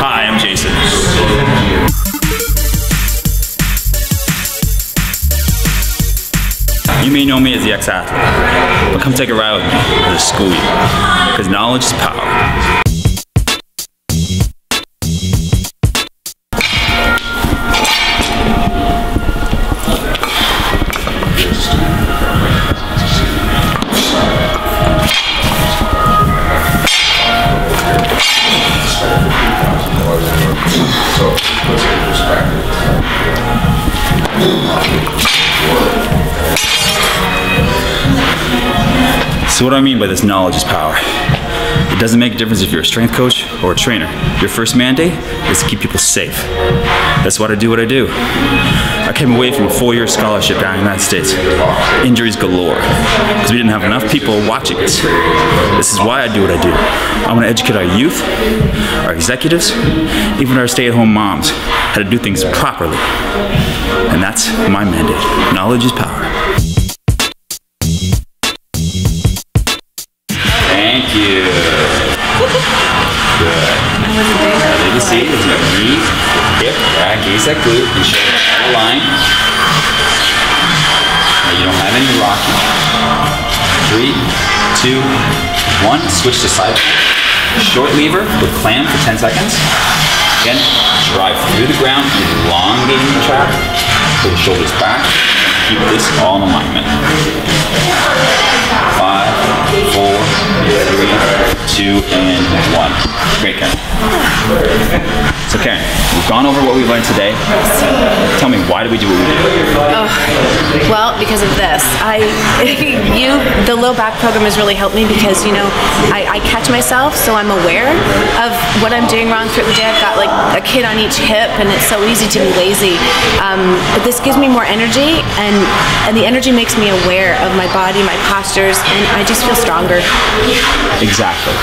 Hi, I'm Jason. You may know me as the ex-athlete, but come take a ride with me to school you, because knowledge is power. So what do I mean by this knowledge is power? It doesn't make a difference if you're a strength coach or a trainer. Your first mandate is to keep people safe. That's why I do what I do. I came away from a 4-year scholarship down in the United States. Injuries galore, because we didn't have enough people watching us. This is why I do what I do. I want to educate our youth, our executives, even our stay-at-home moms, how to do things properly. And that's my mandate. Knowledge is power. Thank you. Good. Take a seat. There's no knee, hip, back, gaze that glute, and show the line. Now you don't have any rocking. 3, 2, 1. Switch to side. Short lever with clam for 10 seconds. Again, drive through the ground, elongating the trap. Pull the shoulders back. Keep this all in alignment. 5, 4, 3, 2, and 1. Great, Karen. So Karen, we've gone over what we've learned today. Tell me, why do we do what we do? Well, because of this. The low back program has really helped me because, you know, I catch myself, so I'm aware of what I'm doing wrong throughout the day. I've got like a kid on each hip, and it's so easy to be lazy. But this gives me more energy, and the energy makes me aware of my body, my postures, and I just feel stronger. Exactly.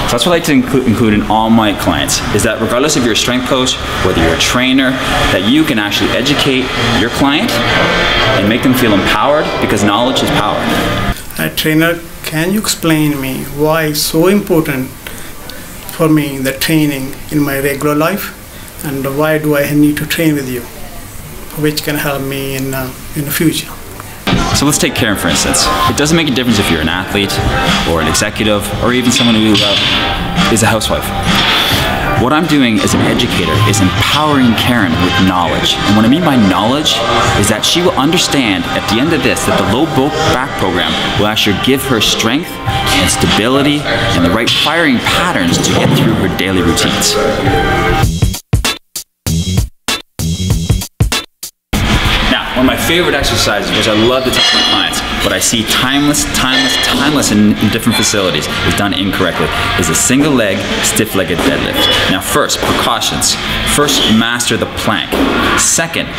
So that's what I like to include in all my clients, is that regardless if you're a strength coach, whether you're a trainer, that you can actually educate your client and make them feel empowered, because knowledge is power. Trainer, can you explain me why it's so important for me, the training in my regular life, and why do I need to train with you, which can help me in the future? So let's take Karen for instance. It doesn't make a difference if you're an athlete or an executive or even someone who is a housewife. What I'm doing as an educator is empowering Karen with knowledge. And what I mean by knowledge is that she will understand at the end of this that the low back program will actually give her strength and stability and the right firing patterns to get through her daily routines. One of my favorite exercises, which I love to teach my clients, but I see timeless in different facilities, is done incorrectly, is a single leg, stiff-legged deadlift. Now first, precautions. First, master the plank. Second,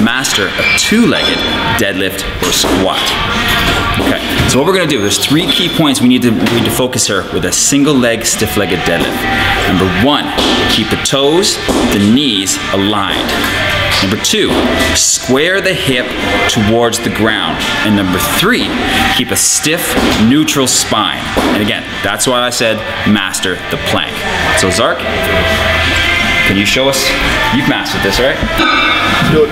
master a 2-legged deadlift or squat. Okay, so what we're gonna do, there's 3 key points we need to focus here with a single leg, stiff-legged deadlift. Number 1, keep the toes, the knees aligned. Number 2, square the hip towards the ground. And number 3, keep a stiff, neutral spine. And again, that's why I said master the plank. So Zark, can you show us? You've mastered this, right? Do it.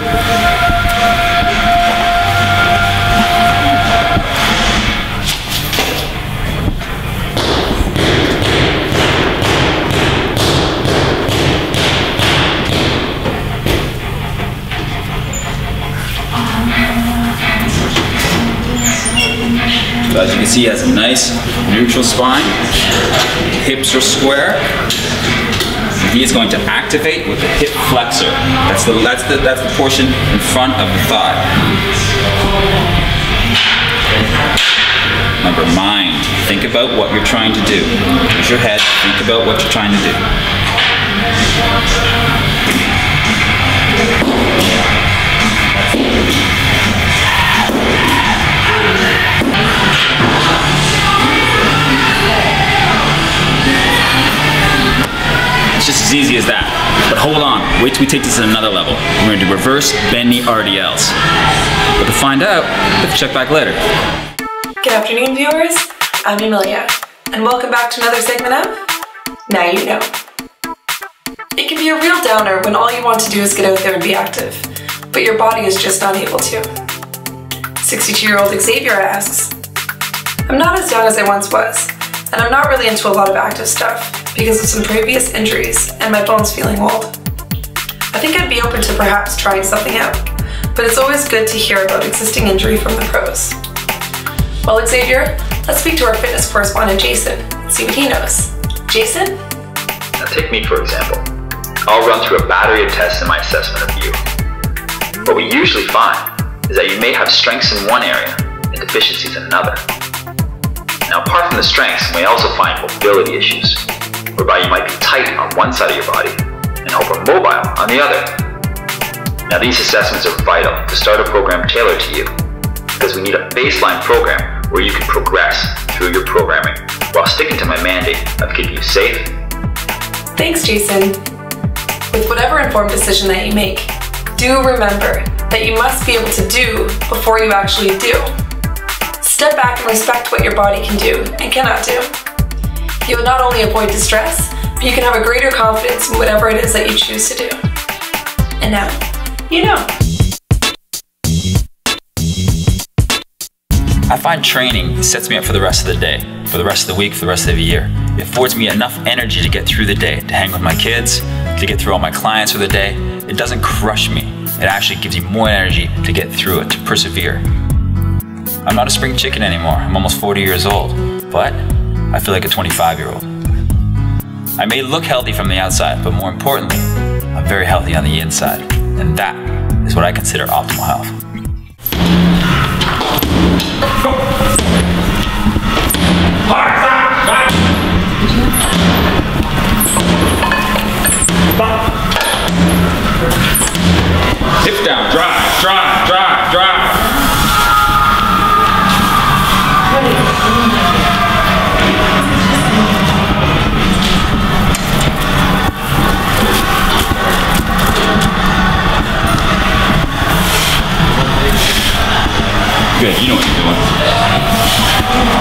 So as you can see, he has a nice neutral spine. Hips are square. He is going to activate with the hip flexor. That's the portion in front of the thigh. Remember, mind. Think about what you're trying to do. Use your head. Think about what you're trying to do. It's just as easy as that. But hold on, wait till we take this to another level. We're going to do reverse bend knee RDLs. But to find out, let's check back later. Good afternoon, viewers. I'm Emilia, and welcome back to another segment of Now You Know. It can be a real downer when all you want to do is get out there and be active, but your body is just not able to. 62-year-old Xavier asks, I'm not as young as I once was, and I'm not really into a lot of active stuff because of some previous injuries and my bones feeling old. I think I'd be open to perhaps trying something out, but it's always good to hear about existing injury from the pros. Well, Xavier, let's speak to our fitness correspondent Jason and see what he knows. Jason? Now take me for example. I'll run through a battery of tests in my assessment of you. What we usually find is that you may have strengths in one area and deficiencies in another. Now apart from the strengths, we may also find mobility issues, whereby you might be tight on one side of your body and hypermobile on the other. Now these assessments are vital to start a program tailored to you, because we need a baseline program where you can progress through your programming while sticking to my mandate of keeping you safe. Thanks, Jason. With whatever informed decision that you make, do remember that you must be able to do before you actually do. Step back and respect what your body can do and cannot do. You will not only avoid distress, but you can have a greater confidence in whatever it is that you choose to do. And now, you know. I find training sets me up for the rest of the day, for the rest of the week, for the rest of the year. It affords me enough energy to get through the day, to hang with my kids, to get through all my clients for the day. It doesn't crush me. It actually gives you more energy to get through it, to persevere. I'm not a spring chicken anymore. I'm almost 40 years old, but I feel like a 25-year-old. I may look healthy from the outside, but more importantly, I'm very healthy on the inside. And that is what I consider optimal health. Hips down, drive, drive, drive, drive. Good, you know what you're doing.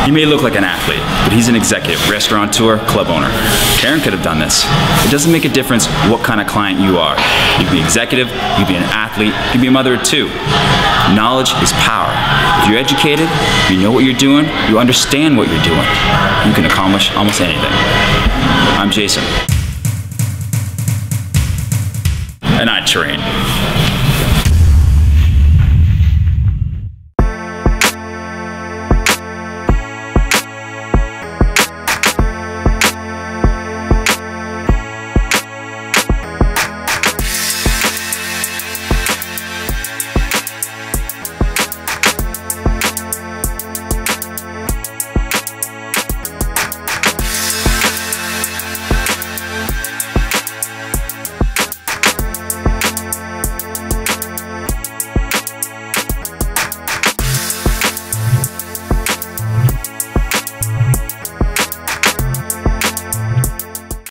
He may look like an athlete, but he's an executive, restaurateur, club owner. Karen could have done this. It doesn't make a difference what kind of client you are. You can be executive, you can be an athlete, you can be a mother of two. Knowledge is power. If you're educated, you know what you're doing, you understand what you're doing, you can accomplish almost anything. I'm Jason. And I train.